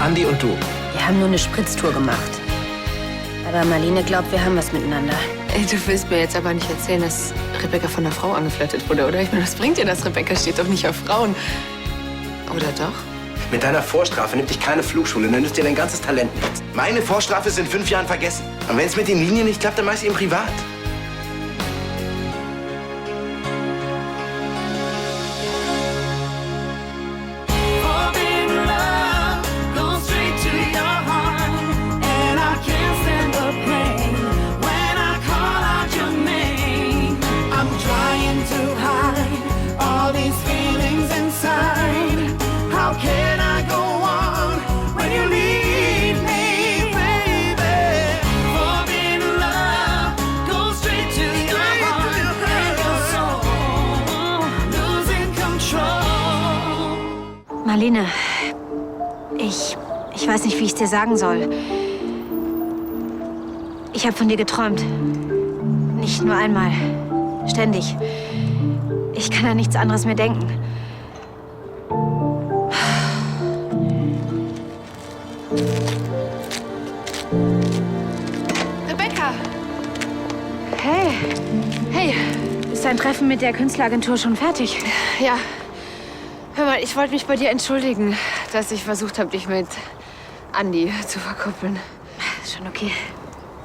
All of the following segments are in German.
Andi und du. Wir haben nur eine Spritztour gemacht. Aber Marlene glaubt, wir haben was miteinander. Ey, du willst mir jetzt aber nicht erzählen, dass Rebecca von einer Frau angeflirtet wurde, oder? Ich meine, was bringt dir das? Rebecca steht doch nicht auf Frauen. Oder doch? Mit deiner Vorstrafe nimmt dich keine Flugschule, dann nützt dir dein ganzes Talent nichts. Meine Vorstrafe ist in 5 Jahren vergessen. Und wenn es mit den Linien nicht klappt, dann mach ich ihn privat. Marlene, ich weiß nicht, wie ich es dir sagen soll. Ich habe von dir geträumt. Nicht nur einmal. Ständig. Ich kann an nichts anderes mehr denken. Rebecca! Hey. Hey! Ist dein Treffen mit der Künstleragentur schon fertig? Ja. Hör mal, ich wollte mich bei dir entschuldigen, dass ich versucht habe, dich mit Andi zu verkuppeln. Schon okay.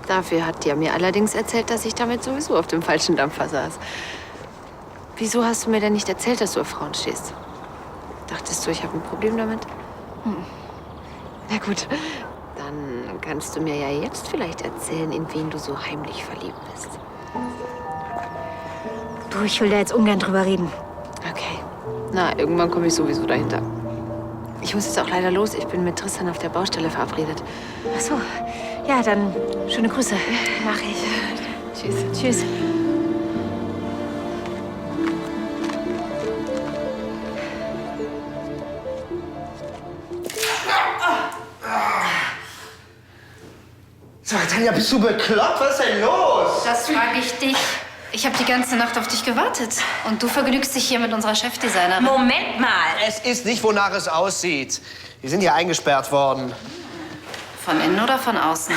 Dafür hat die mir allerdings erzählt, dass ich damit sowieso auf dem falschen Dampfer saß. Wieso hast du mir denn nicht erzählt, dass du auf Frauen stehst? Dachtest du, ich habe ein Problem damit? Na gut, dann kannst du mir ja jetzt vielleicht erzählen, in wen du so heimlich verliebt bist. Du, ich will da jetzt ungern drüber reden. Okay. Na, irgendwann komme ich sowieso dahinter. Ich muss jetzt auch leider los. Ich bin mit Tristan auf der Baustelle verabredet. Ach so. Ja, dann schöne Grüße. Mach ich. Tschüss. Tschüss. Sag, Tanja, bist du bekloppt? Was ist denn los? Das frage ich dich. Ich habe die ganze Nacht auf dich gewartet. Und du vergnügst dich hier mit unserer Chefdesignerin. Moment mal. Es ist nicht, wonach es aussieht. Wir sind hier eingesperrt worden. Von innen oder von außen?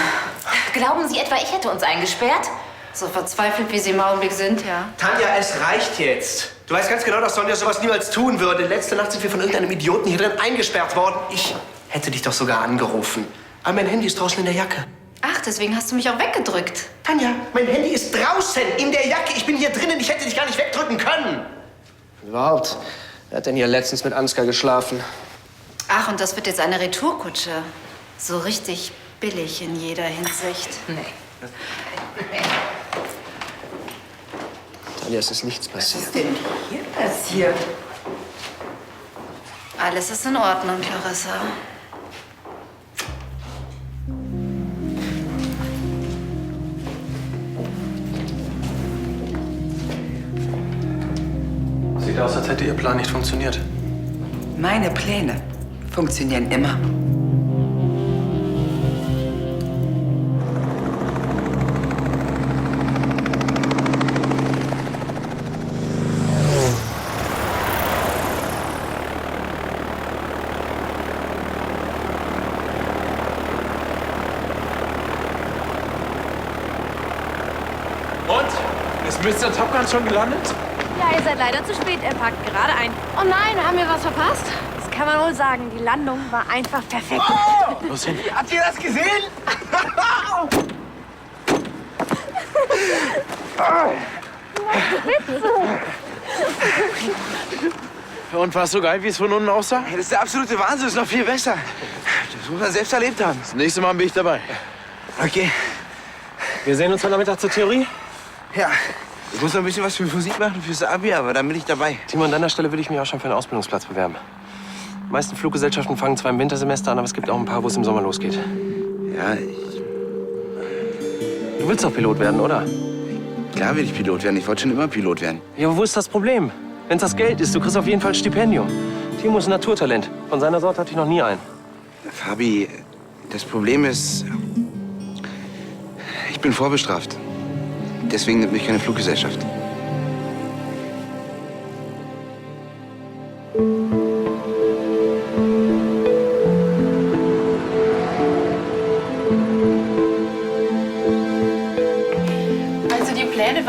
Glauben Sie etwa, ich hätte uns eingesperrt? So verzweifelt, wie sie im Augenblick sind, ja. Tanja, es reicht jetzt. Du weißt ganz genau, dass Sonja sowas niemals tun würde. Letzte Nacht sind wir von irgendeinem Idioten hier drin eingesperrt worden. Ich hätte dich doch sogar angerufen. Aber mein Handy ist draußen in der Jacke. Ach, deswegen hast du mich auch weggedrückt. Tanja, mein Handy ist draußen in der Jacke. Ich bin hier drinnen. Ich hätte dich gar nicht wegdrücken können. Überhaupt. Wer hat denn hier letztens mit Ansgar geschlafen? Ach, und das wird jetzt eine Retourkutsche. So richtig billig in jeder Hinsicht. Nee. Tanja, es ist nichts passiert. Was ist denn hier passiert? Alles ist in Ordnung, Clarissa. Sieht aus, als hätte Ihr Plan nicht funktioniert. Meine Pläne funktionieren immer. Und? Ist Mr. Top Gun schon gelandet? Ja, ihr seid leider zu spät. Er parkt gerade ein. Oh nein, haben wir was verpasst? Das kann man wohl sagen. Die Landung war einfach perfekt. Oh! Los hin. Habt ihr das gesehen? Und war es so geil, wie es von unten aussah? Hey, das ist der absolute Wahnsinn. Das ist noch viel besser. Das muss man selbst erlebt haben. Das nächste Mal bin ich dabei. Okay. Wir sehen uns heute Nachmittag zur Theorie. Ja. Ich muss noch ein bisschen was für Physik machen, fürs Abi, aber dann bin ich dabei. Timo, an deiner Stelle würde ich mich auch schon für einen Ausbildungsplatz bewerben. Die meisten Fluggesellschaften fangen zwar im Wintersemester an, aber es gibt auch ein paar, wo es im Sommer losgeht. Ja, Du willst doch Pilot werden, oder? klar will ich Pilot werden. Ich wollte schon immer Pilot werden. Ja, aber wo ist das Problem? Wenn es das Geld ist, du kriegst auf jeden Fall ein Stipendium. Timo ist ein Naturtalent. Von seiner Sorte hatte ich noch nie einen. Fabi, das Problem ist, ich bin vorbestraft. Deswegen nimmt mich keine Fluggesellschaft.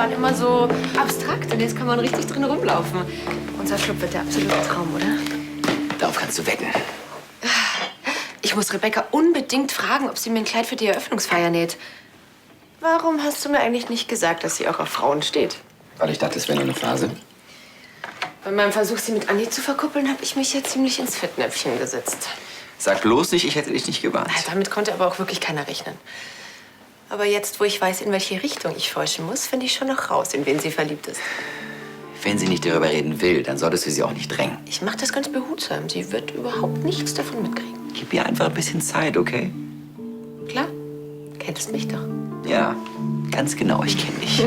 waren immer so abstrakt und jetzt kann man richtig drin rumlaufen. Unser Club wird der absolute Traum, oder? Darauf kannst du wetten. Ich muss Rebecca unbedingt fragen, ob sie mir ein Kleid für die Eröffnungsfeier näht. Warum hast du mir eigentlich nicht gesagt, dass sie auch auf Frauen steht? Weil ich dachte, es wäre nur eine Phase. Bei meinem Versuch, sie mit Anni zu verkuppeln, habe ich mich ja ziemlich ins Fettnäpfchen gesetzt. Sag bloß nicht, ich hätte dich nicht gewarnt. Damit konnte aber auch wirklich keiner rechnen. Aber jetzt, wo ich weiß, in welche Richtung ich forschen muss, finde ich schon noch raus, in wen sie verliebt ist. Wenn sie nicht darüber reden will, dann solltest du sie auch nicht drängen. Ich mache das ganz behutsam. Sie wird überhaupt nichts davon mitkriegen. Gib ihr einfach ein bisschen Zeit, okay? Klar, kennst mich doch. Ja, ganz genau, ich kenne dich.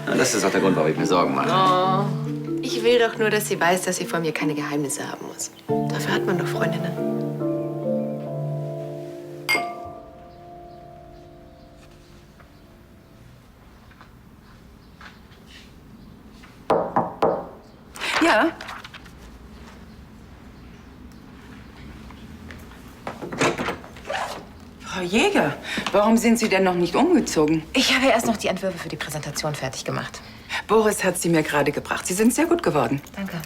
Das ist auch der Grund, warum ich mir Sorgen mache. Oh, ich will doch nur, dass sie weiß, dass sie von mir keine Geheimnisse haben muss. Dafür hat man doch Freundinnen. Ja. Frau Jäger, warum sind Sie denn noch nicht umgezogen? Ich habe erst noch die Entwürfe für die Präsentation fertig gemacht. Boris hat sie mir gerade gebracht. Sie sind sehr gut geworden. Danke.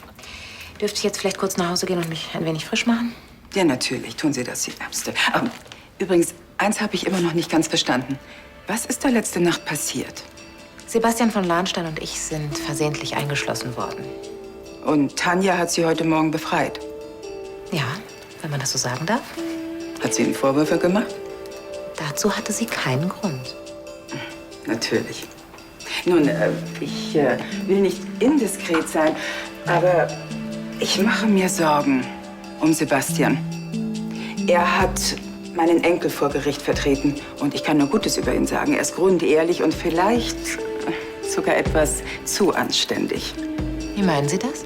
Dürfte ich jetzt vielleicht kurz nach Hause gehen und mich ein wenig frisch machen? Ja, natürlich. Tun Sie das, Sie Ärmste. Übrigens, eins habe ich immer noch nicht ganz verstanden. Was ist da letzte Nacht passiert? Sebastian von Lahnstein und ich sind versehentlich eingeschlossen worden. Und Tanja hat Sie heute Morgen befreit. Ja, wenn man das so sagen darf. Hat sie Ihnen Vorwürfe gemacht? Dazu hatte sie keinen Grund. Natürlich. Nun, ich will nicht indiskret sein, aber ich mache mir Sorgen um Sebastian. Er hat meinen Enkel vor Gericht vertreten und ich kann nur Gutes über ihn sagen. Er ist grundehrlich und vielleicht sogar etwas zu anständig. Wie meinen Sie das?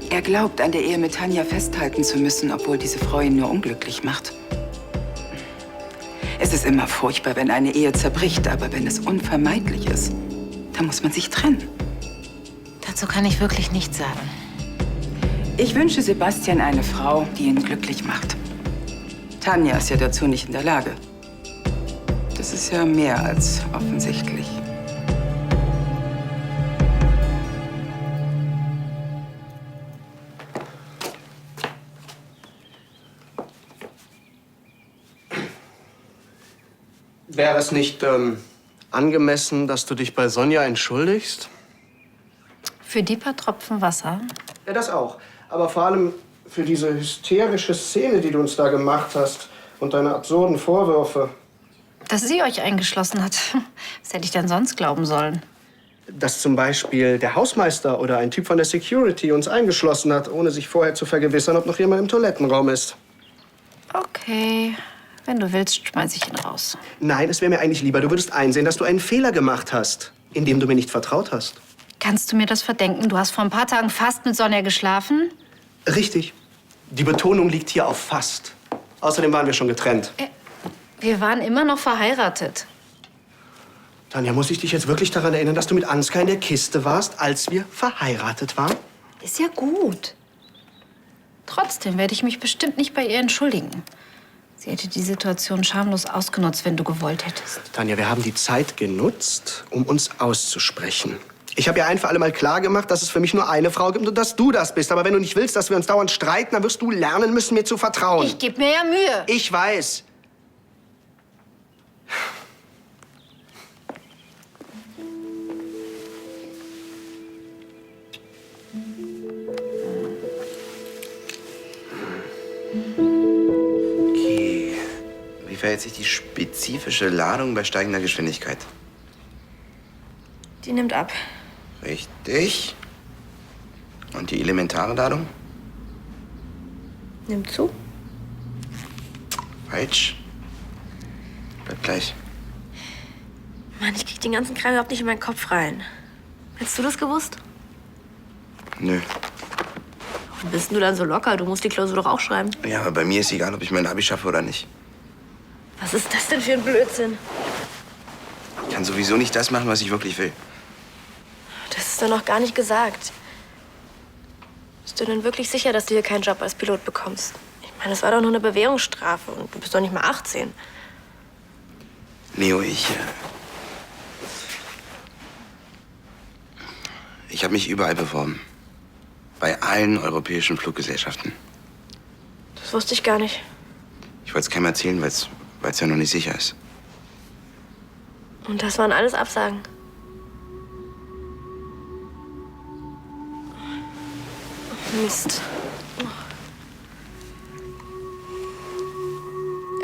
Er glaubt, an der Ehe mit Tanja festhalten zu müssen, obwohl diese Frau ihn nur unglücklich macht. Es ist immer furchtbar, wenn eine Ehe zerbricht, aber wenn es unvermeidlich ist, dann muss man sich trennen. Dazu kann ich wirklich nichts sagen. Ich wünsche Sebastian eine Frau, die ihn glücklich macht. Tanja ist ja dazu nicht in der Lage. Das ist ja mehr als offensichtlich. Wäre es nicht angemessen, dass du dich bei Sonja entschuldigst? Für die paar Tropfen Wasser? Ja, das auch. Aber vor allem für diese hysterische Szene, die du uns da gemacht hast und deine absurden Vorwürfe. Dass sie euch eingeschlossen hat. Was hätte ich denn sonst glauben sollen? Dass zum Beispiel der Hausmeister oder ein Typ von der Security uns eingeschlossen hat, ohne sich vorher zu vergewissern, ob noch jemand im Toilettenraum ist. Okay. Wenn du willst, schmeiß ich ihn raus. Nein, es wäre mir eigentlich lieber, du würdest einsehen, dass du einen Fehler gemacht hast, indem du mir nicht vertraut hast. Kannst du mir das verdenken? Du hast vor ein paar Tagen fast mit Sonja geschlafen? Richtig. Die Betonung liegt hier auf fast. Außerdem waren wir schon getrennt. Wir waren immer noch verheiratet. Tanja, muss ich dich jetzt wirklich daran erinnern, dass du mit Ansgar in der Kiste warst, als wir verheiratet waren? Ist ja gut. Trotzdem werde ich mich bestimmt nicht bei ihr entschuldigen. Sie hätte die Situation schamlos ausgenutzt, wenn du gewollt hättest. Tanja, wir haben die Zeit genutzt, um uns auszusprechen. Ich habe ja ein für alle Mal klar gemacht, dass es für mich nur eine Frau gibt und dass du das bist. Aber wenn du nicht willst, dass wir uns dauernd streiten, dann wirst du lernen müssen, mir zu vertrauen. Ich gebe mir ja Mühe. Ich weiß. Okay. Wie verhält sich die spezifische Ladung bei steigender Geschwindigkeit? Die nimmt ab. Richtig. Und die elementare Ladung? Nimmt zu. Falsch. Bleibt gleich. Mann, ich krieg den ganzen Kram überhaupt nicht in meinen Kopf rein. Hättest du das gewusst? Nö. Warum bist du dann so locker? Du musst die Klausur doch auch schreiben. Ja, aber bei mir ist egal, ob ich mein Abi schaffe oder nicht. Was ist das denn für ein Blödsinn? Ich kann sowieso nicht das machen, was ich wirklich will. Das ist doch noch gar nicht gesagt. Bist du denn wirklich sicher, dass du hier keinen Job als Pilot bekommst? Ich meine, das war doch nur eine Bewährungsstrafe und du bist doch nicht mal 18. Leo, Ich habe mich überall beworben. Bei allen europäischen Fluggesellschaften. Das wusste ich gar nicht. Ich wollte es keinem erzählen, weil es ja noch nicht sicher ist. Und das waren alles Absagen. Mist.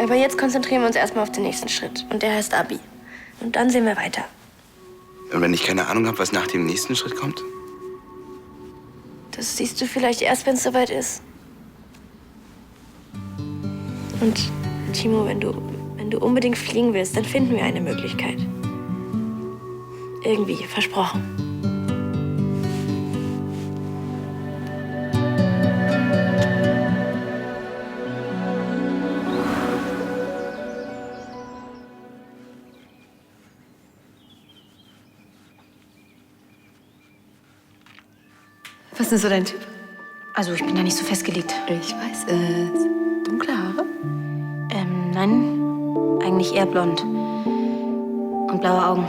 Aber jetzt konzentrieren wir uns erstmal auf den nächsten Schritt. Und der heißt Abi. Und dann sehen wir weiter. Und wenn ich keine Ahnung habe, was nach dem nächsten Schritt kommt? Das siehst du vielleicht erst, wenn es soweit ist. Und Timo, wenn du unbedingt fliegen willst, dann finden wir eine Möglichkeit. Irgendwie, versprochen. Was ist so dein Typ? Also, ich bin da nicht so festgelegt. Ich weiß es. Dunkle Haare? Nein, eigentlich eher blond. Und blaue Augen.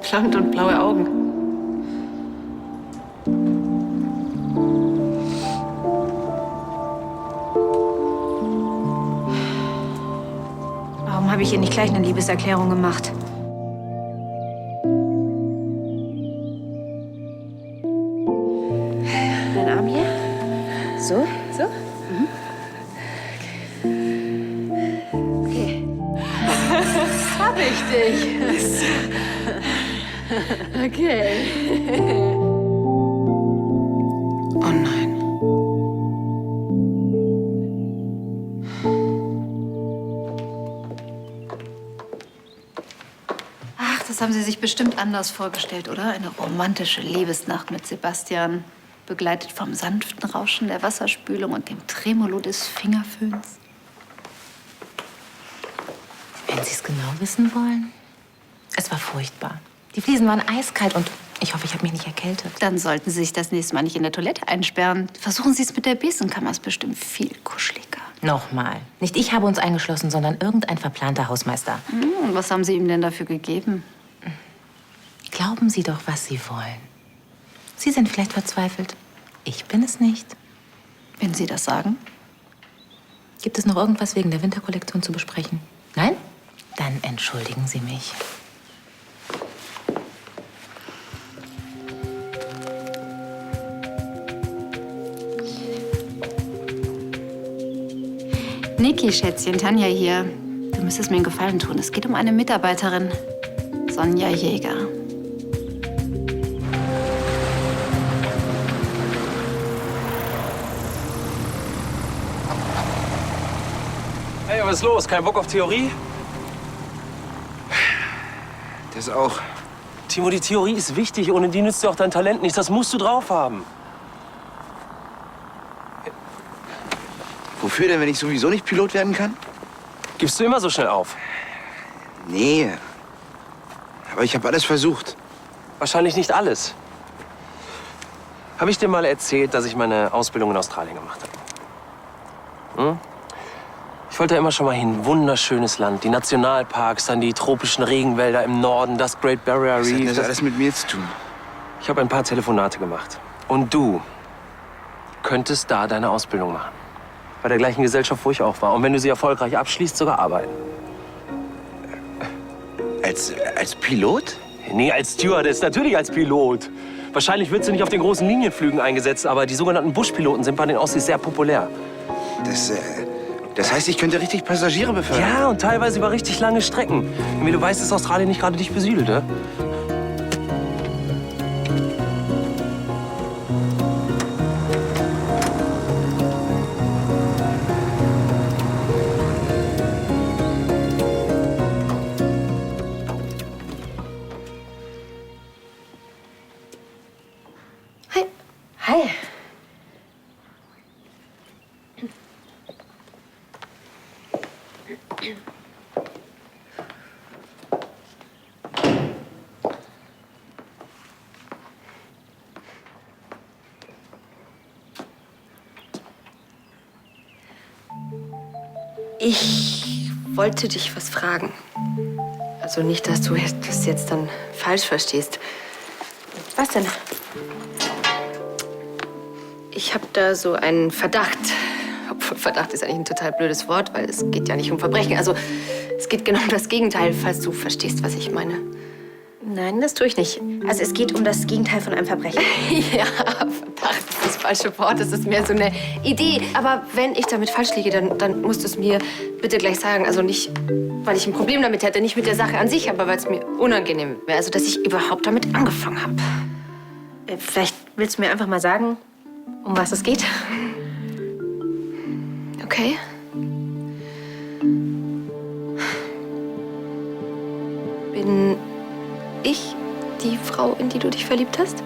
Blond und blaue Augen. Warum habe ich ihr nicht gleich eine Liebeserklärung gemacht? Dein Arm hier? So? So? Okay. Hab ich dich. Okay. Oh nein. Ach, das haben Sie sich bestimmt anders vorgestellt, oder? Eine romantische Liebesnacht mit Sebastian, begleitet vom sanften Rauschen der Wasserspülung und dem Tremolo des Fingerföhns. Wenn Sie es genau wissen wollen, es war furchtbar. Die Fliesen waren eiskalt und ich hoffe, ich habe mich nicht erkältet. Dann sollten Sie sich das nächste Mal nicht in der Toilette einsperren. Versuchen Sie es mit der Besenkammer, ist bestimmt viel kuscheliger. Nochmal. Nicht ich habe uns eingeschlossen, sondern irgendein verplanter Hausmeister. Was haben Sie ihm denn dafür gegeben? Glauben Sie doch, was Sie wollen. Sie sind vielleicht verzweifelt. Ich bin es nicht. Wenn Sie das sagen. Gibt es noch irgendwas wegen der Winterkollektion zu besprechen? Nein? Dann entschuldigen Sie mich. Niki, Schätzchen, Tanja hier. Du müsstest mir einen Gefallen tun. Es geht um eine Mitarbeiterin. Sonja Jäger. Hey, was ist los? Kein Bock auf Theorie? Das auch. Timo, die Theorie ist wichtig. Ohne die nützt dir auch dein Talent nichts. Das musst du drauf haben. Wofür denn, wenn ich sowieso nicht Pilot werden kann? Gibst du immer so schnell auf? Nee. Aber ich habe alles versucht. Wahrscheinlich nicht alles. Habe ich dir mal erzählt, dass ich meine Ausbildung in Australien gemacht habe? Hm? Ich wollte da immer schon mal hin. Wunderschönes Land. Die Nationalparks, dann die tropischen Regenwälder im Norden, das Great Barrier Was hat denn Reef. das alles mit mir zu tun? Ich habe ein paar Telefonate gemacht. Und du könntest da deine Ausbildung machen. Bei der gleichen Gesellschaft, wo ich auch war. Und wenn du sie erfolgreich abschließt, sogar arbeiten. Als Pilot? Nee, als Stewardess, natürlich als Pilot. Wahrscheinlich wird sie nicht auf den großen Linienflügen eingesetzt, aber die sogenannten Buschpiloten sind bei den Aussies sehr populär. Das heißt, ich könnte richtig Passagiere befördern? Ja, und teilweise über richtig lange Strecken. Wie du weißt, ist Australien nicht gerade dicht besiedelt, ne? Hi. Ich wollte dich was fragen. Also nicht, dass du das jetzt dann falsch verstehst. Was denn? Ich habe da so einen Verdacht. Obwohl Verdacht ist eigentlich ein total blödes Wort, weil es geht ja nicht um Verbrechen. Also es geht genau um das Gegenteil, falls du verstehst, was ich meine. Nein, das tue ich nicht. Also es geht um das Gegenteil von einem Verbrechen. Ja, Verdacht ist das falsche Wort. Das ist mehr so eine Idee. Aber wenn ich damit falsch liege, dann musst du es mir bitte gleich sagen. Also nicht, weil ich ein Problem damit hätte, nicht mit der Sache an sich, aber weil es mir unangenehm wäre. Also, dass ich überhaupt damit angefangen habe. Vielleicht willst du mir einfach mal sagen, um was es geht? Okay. Bin ich die Frau, in die du dich verliebt hast?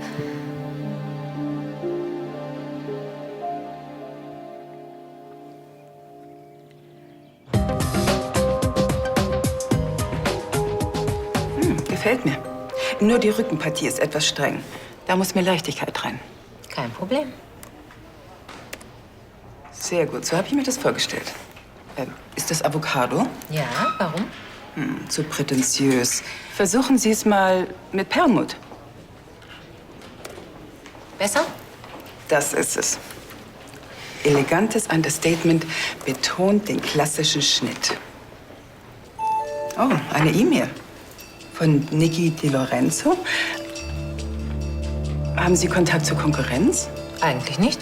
Gefällt mir. Nur die Rückenpartie ist etwas streng. Da muss mehr Leichtigkeit rein. Kein Problem. Sehr gut, so habe ich mir das vorgestellt. Ist das Avocado? Ja, warum? Zu prätentiös. Versuchen Sie es mal mit Perlmutt. Besser? Das ist es. Elegantes Understatement betont den klassischen Schnitt. Oh, eine E-Mail von Niki Di Lorenzo. Haben Sie Kontakt zur Konkurrenz? Eigentlich nicht.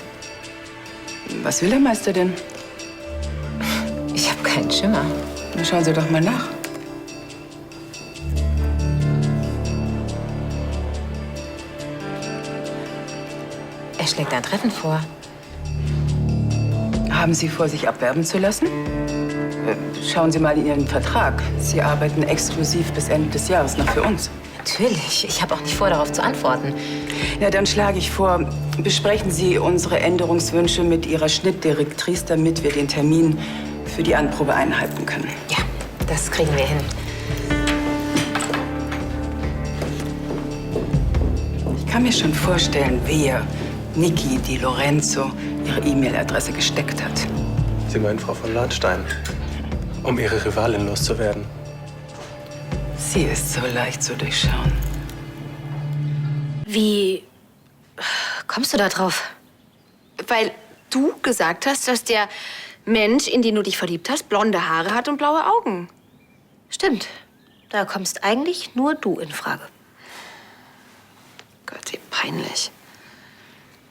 Was will der Meister denn? Ich habe keinen Schimmer. Na, schauen Sie doch mal nach. Er schlägt ein Treffen vor. Haben Sie vor, sich abwerben zu lassen? Schauen Sie mal in Ihren Vertrag. Sie arbeiten exklusiv bis Ende des Jahres noch für uns. Natürlich. Ich habe auch nicht vor, darauf zu antworten. Ja, dann schlage ich vor, besprechen Sie unsere Änderungswünsche mit Ihrer Schnittdirektrice, damit wir den Termin für die Anprobe einhalten können. Ja, das kriegen wir hin. Ich kann mir schon vorstellen, wer Niki Di Lorenzo ihre E-Mail-Adresse gesteckt hat. Sie meinen Frau von Lahnstein, um Ihre Rivalin loszuwerden. Sie ist so leicht zu durchschauen. Wie kommst du da drauf? Weil du gesagt hast, dass der Mensch, in den du dich verliebt hast, blonde Haare hat und blaue Augen. Stimmt. Da kommst eigentlich nur du in Frage. Gott, wie peinlich.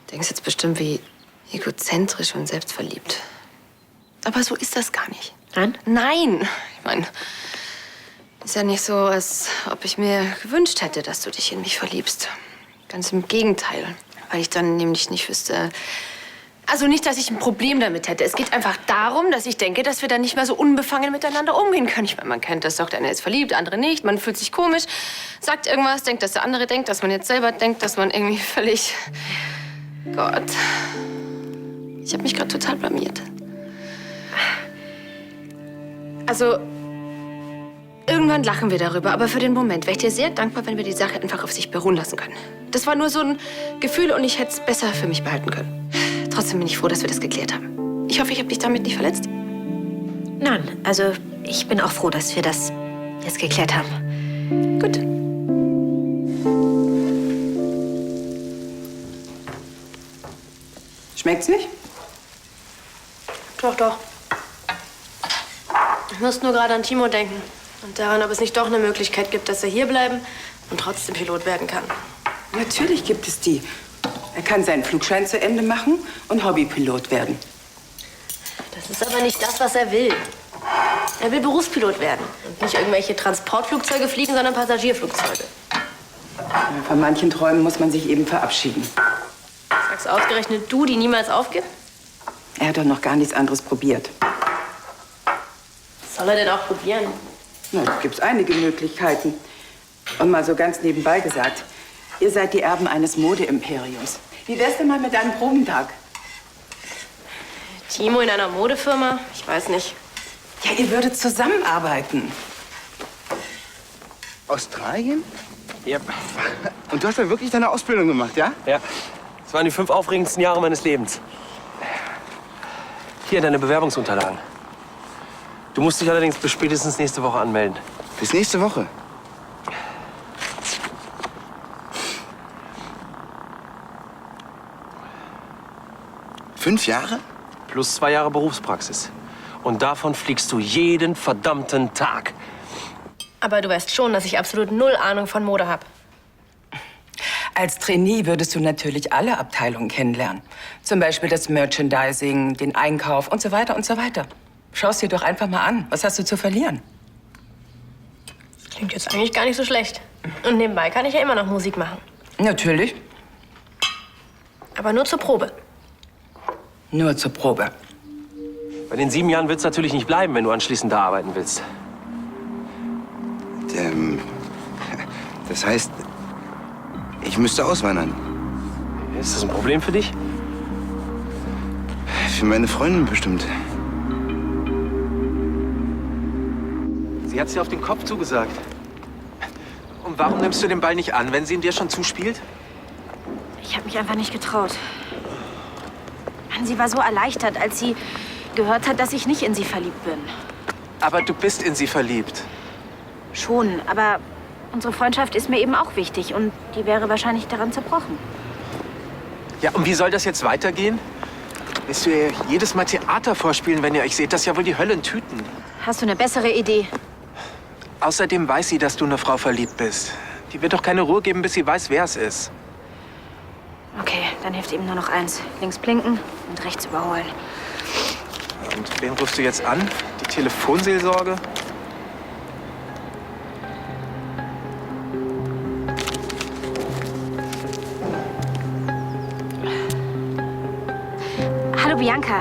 Du denkst jetzt bestimmt, wie egozentrisch und selbstverliebt. Aber so ist das gar nicht. Nein? Nein. Ich meine, ist ja nicht so, als ob ich mir gewünscht hätte, dass du dich in mich verliebst. Ganz im Gegenteil. Weil ich dann nämlich nicht wüsste. Also nicht, dass ich ein Problem damit hätte. Es geht einfach darum, dass ich denke, dass wir dann nicht mehr so unbefangen miteinander umgehen können. Ich meine, man kennt das doch, der eine ist verliebt, der andere nicht. Man fühlt sich komisch, sagt irgendwas, denkt, dass der andere denkt, dass man jetzt selber denkt, dass man irgendwie völlig... Gott. Ich habe mich gerade total blamiert. Also, irgendwann lachen wir darüber, aber für den Moment wäre ich dir sehr dankbar, wenn wir die Sache einfach auf sich beruhen lassen können. Das war nur so ein Gefühl und ich hätte es besser für mich behalten können. Trotzdem bin ich froh, dass wir das geklärt haben. Ich hoffe, ich habe dich damit nicht verletzt. Nein, also ich bin auch froh, dass wir das jetzt geklärt haben. Gut. Schmeckt's nicht? Doch, doch. Ich muss nur gerade an Timo denken. Und daran, ob es nicht doch eine Möglichkeit gibt, dass er hier bleiben und trotzdem Pilot werden kann. Natürlich gibt es die. Er kann seinen Flugschein zu Ende machen und Hobbypilot werden. Das ist aber nicht das, was er will. Er will Berufspilot werden. Und nicht irgendwelche Transportflugzeuge fliegen, sondern Passagierflugzeuge. Von manchen Träumen muss man sich eben verabschieden. Sagst ausgerechnet du, die niemals aufgibt? Er hat doch noch gar nichts anderes probiert. Was soll er denn auch probieren? Na, da gibt's einige Möglichkeiten. Und mal so ganz nebenbei gesagt, ihr seid die Erben eines Modeimperiums. Wie wär's denn mal mit einem Probentag? Timo in einer Modefirma? Ich weiß nicht. Ja, ihr würdet zusammenarbeiten. Australien? Ja. Und du hast da wirklich deine Ausbildung gemacht, ja? Ja. Das waren die 5 aufregendsten Jahre meines Lebens. Hier, deine Bewerbungsunterlagen. Du musst dich allerdings bis spätestens nächste Woche anmelden. Bis nächste Woche. 5 Jahre? Plus 2 Jahre Berufspraxis. Und davon fliegst du jeden verdammten Tag. Aber du weißt schon, dass ich absolut null Ahnung von Mode habe. Als Trainee würdest du natürlich alle Abteilungen kennenlernen. Zum Beispiel das Merchandising, den Einkauf und so weiter und so weiter. Schau es dir doch einfach mal an. Was hast du zu verlieren? Das klingt jetzt eigentlich gar nicht so schlecht. Und nebenbei kann ich ja immer noch Musik machen. Natürlich. Aber nur zur Probe. Nur zur Probe. Bei den 7 Jahren wird es natürlich nicht bleiben, wenn du anschließend da arbeiten willst. Das heißt, ich müsste auswandern. Ist das ein Problem für dich? Für meine Freundin bestimmt. Sie hat dir auf den Kopf zugesagt. Und warum nimmst du den Ball nicht an, wenn sie ihn dir schon zuspielt? Ich habe mich einfach nicht getraut. Mann, sie war so erleichtert, als sie gehört hat, dass ich nicht in sie verliebt bin. Aber du bist in sie verliebt. Schon, aber unsere Freundschaft ist mir eben auch wichtig und die wäre wahrscheinlich daran zerbrochen. Ja, und wie soll das jetzt weitergehen? Willst du ihr jedes Mal Theater vorspielen, wenn ihr euch seht? Das ist ja wohl die Hölle in Tüten. Hast du eine bessere Idee? Außerdem weiß sie, dass du in eine Frau verliebt bist. Die wird doch keine Ruhe geben, bis sie weiß, wer es ist. Okay, dann hilft eben nur noch eins. Links blinken und rechts überholen. Und wen rufst du jetzt an? Die Telefonseelsorge? Hallo Bianca,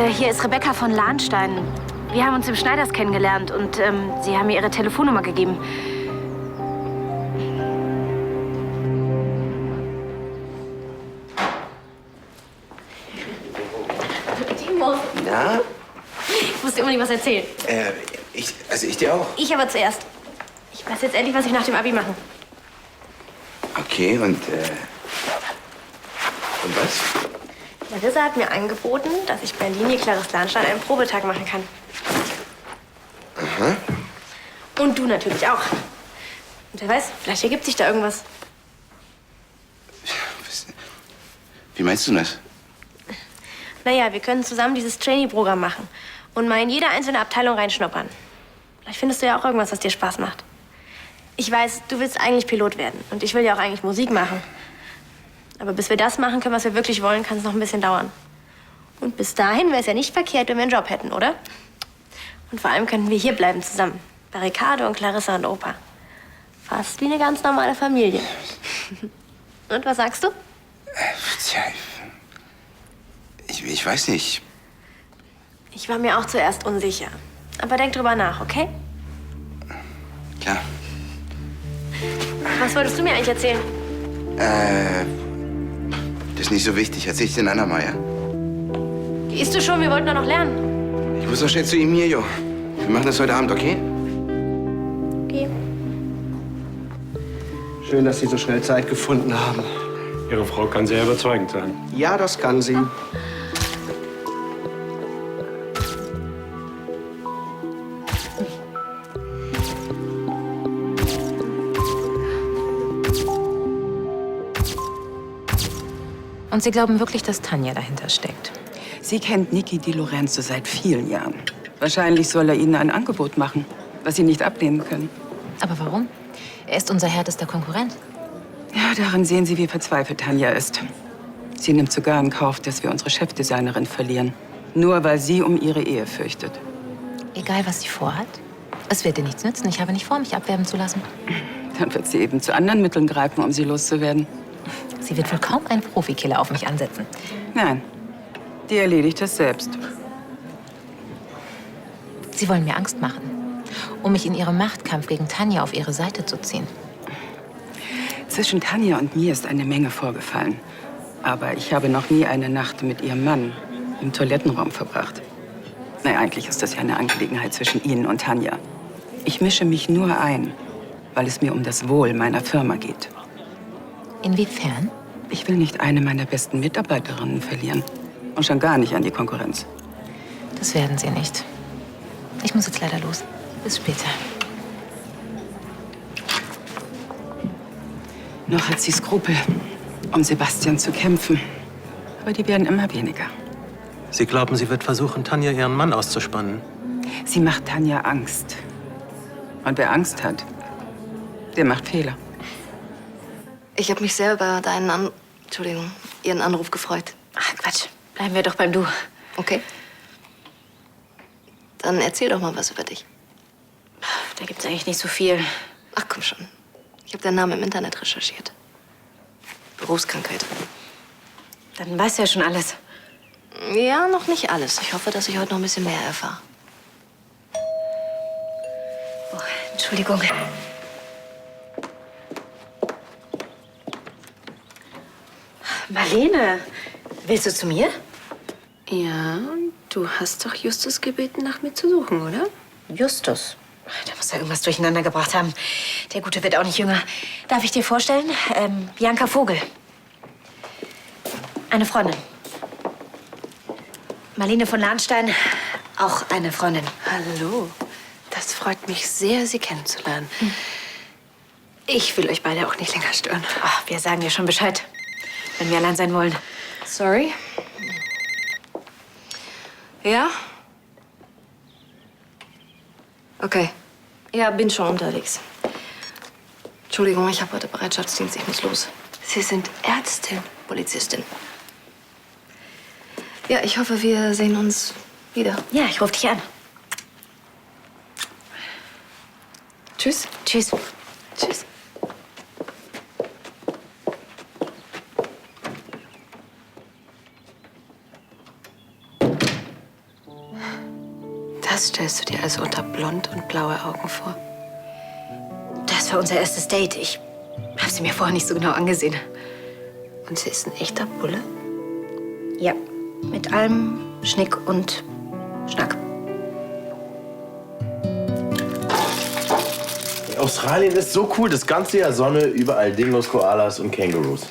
hier ist Rebecca von Lahnstein. Wir haben uns im Schneiders kennengelernt und Sie haben mir Ihre Telefonnummer gegeben. Timo, Ja? ich muss dir unbedingt was erzählen. Ich dir auch. Ich aber zuerst. Ich weiß jetzt endlich, was ich nach dem Abi mache. Okay, und was? Larissa hat mir angeboten, dass ich bei Linie Claris Lahnstein einen Probetag machen kann. Aha. Und du natürlich auch. Und wer weiß, vielleicht ergibt sich da irgendwas. Wie meinst du das? Naja, wir können zusammen dieses Trainee-Programm machen und mal in jede einzelne Abteilung reinschnuppern. Vielleicht findest du ja auch irgendwas, was dir Spaß macht. Ich weiß, du willst eigentlich Pilot werden und ich will ja auch eigentlich Musik machen. Aber bis wir das machen können, was wir wirklich wollen, kann es noch ein bisschen dauern. Und bis dahin wäre es ja nicht verkehrt, wenn wir einen Job hätten, oder? Und vor allem könnten wir hier bleiben zusammen. Bei Ricardo und Clarissa und Opa. Fast wie eine ganz normale Familie. Und was sagst du? Tja, ich weiß nicht. Ich war mir auch zuerst unsicher. Aber denk drüber nach, okay? Klar. Was wolltest du mir eigentlich erzählen? Das ist nicht so wichtig. Erzähl ich dir ein andermal, ja? Gehst du schon? Wir wollten doch noch lernen. Ich muss noch schnell zu Emilio. Wir machen das heute Abend, okay? Okay. Schön, dass Sie so schnell Zeit gefunden haben. Ihre Frau kann sehr überzeugend sein. Ja, das kann sie. Und Sie glauben wirklich, dass Tanja dahinter steckt? Sie kennt Niki Di Lorenzo seit vielen Jahren. Wahrscheinlich soll er Ihnen ein Angebot machen, was Sie nicht ablehnen können. Aber warum? Er ist unser härtester Konkurrent. Ja, daran sehen Sie, wie verzweifelt Tanja ist. Sie nimmt sogar in Kauf, dass wir unsere Chefdesignerin verlieren. Nur weil sie um ihre Ehe fürchtet. Egal, was sie vorhat, es wird ihr nichts nützen. Ich habe nicht vor, mich abwerben zu lassen. Dann wird sie eben zu anderen Mitteln greifen, um sie loszuwerden. Sie wird wohl kaum einen Profikiller auf mich ansetzen. Nein, die erledigt das selbst. Sie wollen mir Angst machen, um mich in ihrem Machtkampf gegen Tanja auf ihre Seite zu ziehen. Zwischen Tanja und mir ist eine Menge vorgefallen. Aber ich habe noch nie eine Nacht mit ihrem Mann im Toilettenraum verbracht. Naja, eigentlich ist das ja eine Angelegenheit zwischen Ihnen und Tanja. Ich mische mich nur ein, weil es mir um das Wohl meiner Firma geht. Inwiefern? Ich will nicht eine meiner besten Mitarbeiterinnen verlieren. Und schon gar nicht an die Konkurrenz. Das werden Sie nicht. Ich muss jetzt leider los. Bis später. Noch hat sie Skrupel, um Sebastian zu kämpfen. aber die werden immer weniger. Sie glauben, sie wird versuchen, Tanja ihren Mann auszuspannen? Sie macht Tanja Angst. Und wer Angst hat, der macht Fehler. Ich habe mich sehr über Ihren Anruf gefreut. Ach, Quatsch. Bleiben wir doch beim Du. Okay. Dann erzähl doch mal was über dich. Da gibt's eigentlich nicht so viel. Ach, komm schon. Ich habe deinen Namen im Internet recherchiert. Berufskrankheit. Dann weißt du ja schon alles. Ja, noch nicht alles. Ich hoffe, dass ich heute noch ein bisschen mehr erfahre. Oh, Entschuldigung. Marlene, willst du zu mir? Ja, du hast doch Justus gebeten, nach mir zu suchen, oder? Justus? Der muss ja irgendwas durcheinander gebracht haben. Der Gute wird auch nicht jünger. Darf ich dir vorstellen? Bianca Vogel. Eine Freundin. Marlene von Lahnstein, auch eine Freundin. Hallo. Das freut mich sehr, Sie kennenzulernen. Ich will euch beide auch nicht länger stören. Ach, wir sagen dir schon Bescheid, wenn wir allein sein wollen. Sorry. Ja? Okay. Ja, bin schon unterwegs. Entschuldigung, ich habe heute Bereitschaftsdienst. Ich muss los. Sie sind Ärztin, Polizistin. Ja, ich hoffe, wir sehen uns wieder. Ja, ich rufe dich an. Tschüss. Tschüss. Tschüss. Das stellst du dir also unter blond und blaue Augen vor? Das war unser erstes Date. Ich habe sie mir vorher nicht so genau angesehen. Und sie ist ein echter Bulle? Ja, mit allem Schnick und Schnack. Australien ist so cool. Das ganze Jahr Sonne, überall Dingos, Koalas und Kängurus.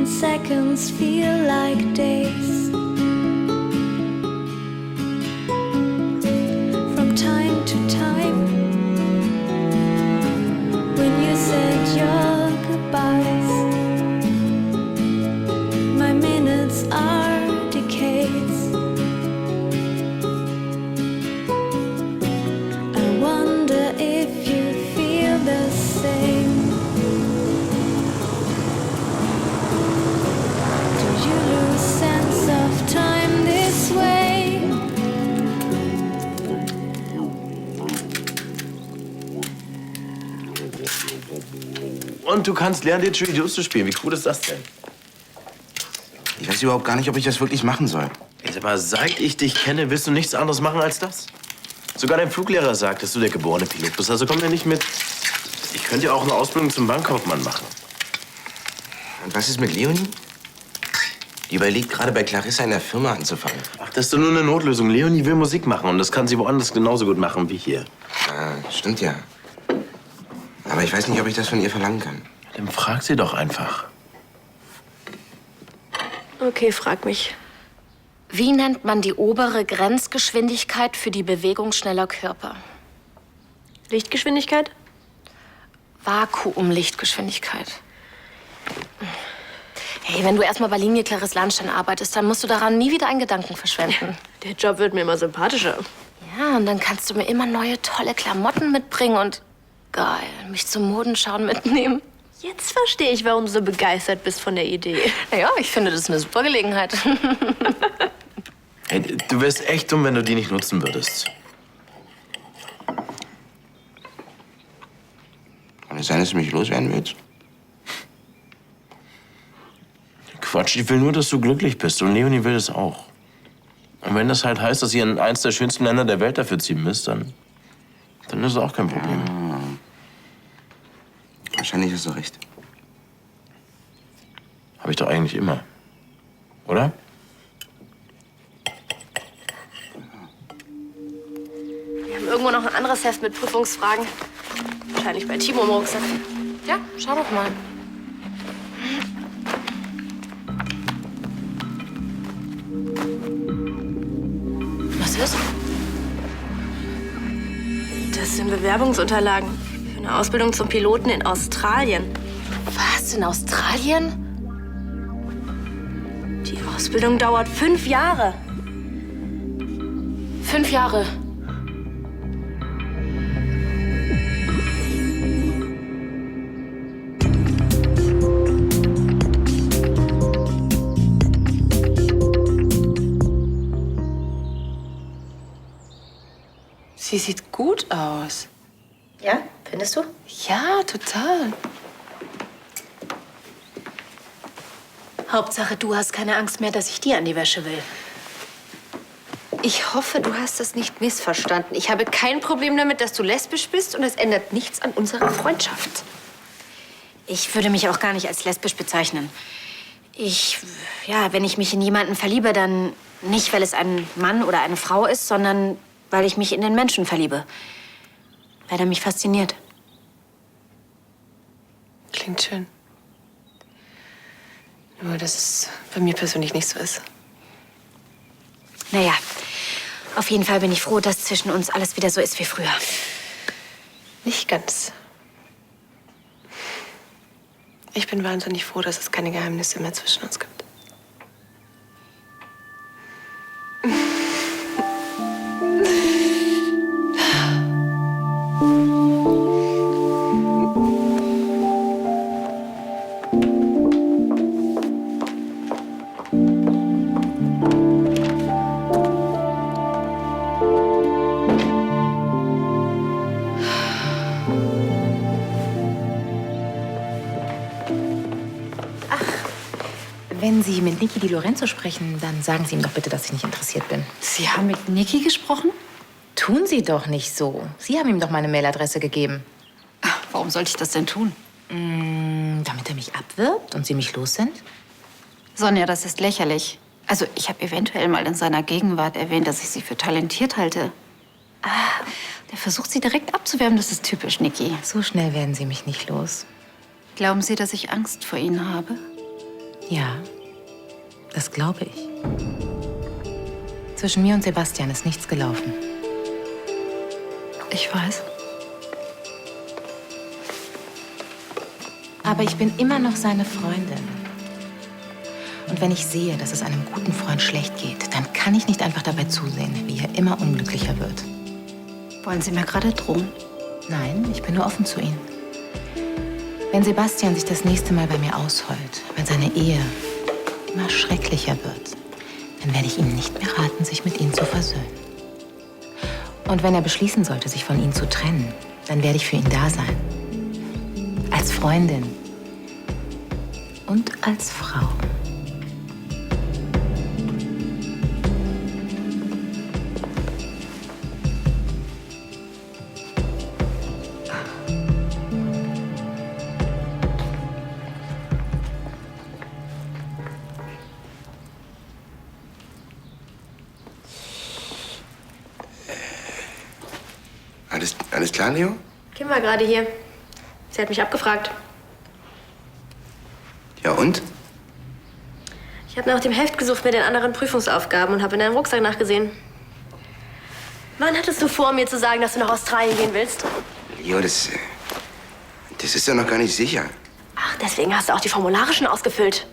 Seconds feel like days. From time to time, when you said your goodbyes, my minutes are decades. I wonder if you feel the same. Sense of time this way. Und du kannst lernen, Didgeridoo zu spielen. Wie cool ist das denn? Ich weiß überhaupt gar nicht, ob ich das wirklich machen soll. Aber seit ich dich kenne, willst du nichts anderes machen als das? Sogar dein Fluglehrer sagt, dass du der geborene Pilot bist. Also komm mir nicht mit. Ich könnte ja auch eine Ausbildung zum Bankkaufmann machen. Und was ist mit Leonie? Die überlegt gerade bei Clarissa in der Firma anzufangen. Ach, das ist doch nur eine Notlösung. Leonie will Musik machen und das kann sie woanders genauso gut machen wie hier. Ah, stimmt ja. Aber ich weiß nicht, ob ich das von ihr verlangen kann. Dann frag sie doch einfach. Okay, frag mich. Wie nennt man die obere Grenzgeschwindigkeit für die Bewegung schneller Körper? Lichtgeschwindigkeit? Vakuumlichtgeschwindigkeit. Hey, wenn du erstmal bei Linie Clarice Lahnstein arbeitest, dann musst du daran nie wieder einen Gedanken verschwenden. Der Job wird mir immer sympathischer. Ja, und dann kannst du mir immer neue, tolle Klamotten mitbringen und, geil, mich zum Modenschauen mitnehmen. Jetzt verstehe ich, warum du so begeistert bist von der Idee. Ja, ich finde, das ist eine super Gelegenheit. Hey, du wärst echt dumm, wenn du die nicht nutzen würdest. Kann es sein, dass du mich loswerden willst? Quatsch, ich will nur, dass du glücklich bist. Und Leonie will es auch. Und wenn das halt heißt, dass ihr in eins der schönsten Länder der Welt dafür ziehen müsst, dann ist es auch kein Problem. Ja. Wahrscheinlich hast du recht. Habe ich doch eigentlich immer. Oder? Wir haben irgendwo noch ein anderes Heft mit Prüfungsfragen. Wahrscheinlich bei Timo im Rucksack. Ja, schau doch mal. Was ist? Das sind Bewerbungsunterlagen für eine Ausbildung zum Piloten in Australien. Was? In Australien? Die Ausbildung dauert 5 Jahre. 5 Jahre. Sie sieht gut aus. Ja, findest du? Ja, total. Hauptsache, du hast keine Angst mehr, dass ich dir an die Wäsche will. Ich hoffe, du hast das nicht missverstanden. Ich habe kein Problem damit, dass du lesbisch bist und es ändert nichts an unserer Freundschaft. Ich würde mich auch gar nicht als lesbisch bezeichnen. Wenn ich mich in jemanden verliebe, dann nicht, weil es ein Mann oder eine Frau ist, sondern weil ich mich in den Menschen verliebe. Weil er mich fasziniert. Klingt schön. Nur, dass es bei mir persönlich nicht so ist. Naja, auf jeden Fall bin ich froh, dass zwischen uns alles wieder so ist wie früher. Nicht ganz. Ich bin wahnsinnig froh, dass es keine Geheimnisse mehr zwischen uns gibt. Wenn Sie mit Niki Di Lorenzo sprechen, dann sagen Sie ihm doch bitte, dass ich nicht interessiert bin. Sie haben mit Niki gesprochen? Tun Sie doch nicht so. Sie haben ihm doch meine Mailadresse gegeben. Warum sollte ich das denn tun? Damit er mich abwirbt und Sie mich los sind? Sonja, das ist lächerlich. Also, ich habe eventuell mal in seiner Gegenwart erwähnt, dass ich Sie für talentiert halte. Der versucht, Sie direkt abzuwerben. Das ist typisch Niki. So schnell werden Sie mich nicht los. Glauben Sie, dass ich Angst vor Ihnen habe? Ja, das glaube ich. Zwischen mir und Sebastian ist nichts gelaufen. Ich weiß. Aber ich bin immer noch seine Freundin. Und wenn ich sehe, dass es einem guten Freund schlecht geht, dann kann ich nicht einfach dabei zusehen, wie er immer unglücklicher wird. Wollen Sie mir gerade drohen? Nein, ich bin nur offen zu Ihnen. Wenn Sebastian sich das nächste Mal bei mir ausheult, wenn seine Ehe immer schrecklicher wird, dann werde ich ihm nicht mehr raten, sich mit Ihnen zu versöhnen. Und wenn er beschließen sollte, sich von Ihnen zu trennen, dann werde ich für ihn da sein. Als Freundin und als Frau. Alles klar, Leo? Kim war gerade hier. Sie hat mich abgefragt. Ja, und? Ich habe nach dem Heft gesucht mit den anderen Prüfungsaufgaben und habe in deinem Rucksack nachgesehen. Wann hattest du vor, mir zu sagen, dass du nach Australien gehen willst? Leo, das ist ja noch gar nicht sicher. Ach, deswegen hast du auch die Formulare schon ausgefüllt.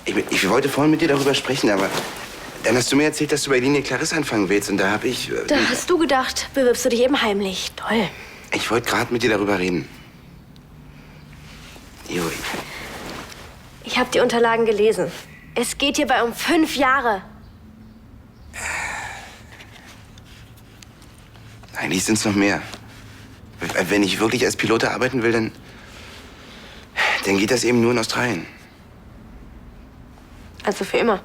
Ich wollte vorhin mit dir darüber sprechen, aber dann hast du mir erzählt, dass du bei Linie Clarisse anfangen willst. Und da habe ich... Da hast du gedacht, bewirbst du dich eben heimlich. Toll. Ich wollte gerade mit dir darüber reden. Leo, Ich habe die Unterlagen gelesen. Es geht hierbei um 5 Jahre. eigentlich sind es noch mehr. Wenn ich wirklich als Pilot arbeiten will, dann geht das eben nur in Australien. Also für immer.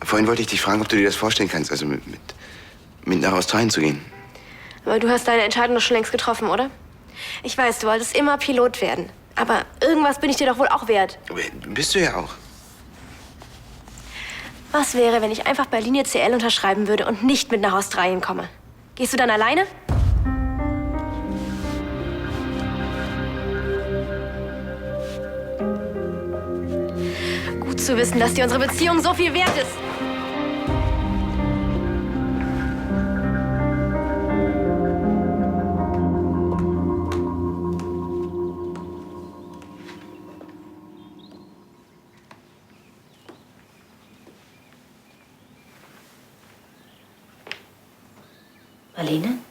Vorhin wollte ich dich fragen, ob du dir das vorstellen kannst, also mit nach Australien zu gehen. Aber du hast deine Entscheidung doch schon längst getroffen, oder? Ich weiß, du wolltest immer Pilot werden. Aber irgendwas bin ich dir doch wohl auch wert. Bist du ja auch. Was wäre, wenn ich einfach bei Linie CL unterschreiben würde und nicht mit nach Australien komme? Gehst du dann alleine? zu wissen, dass dir unsere Beziehung so viel wert ist. Marlene?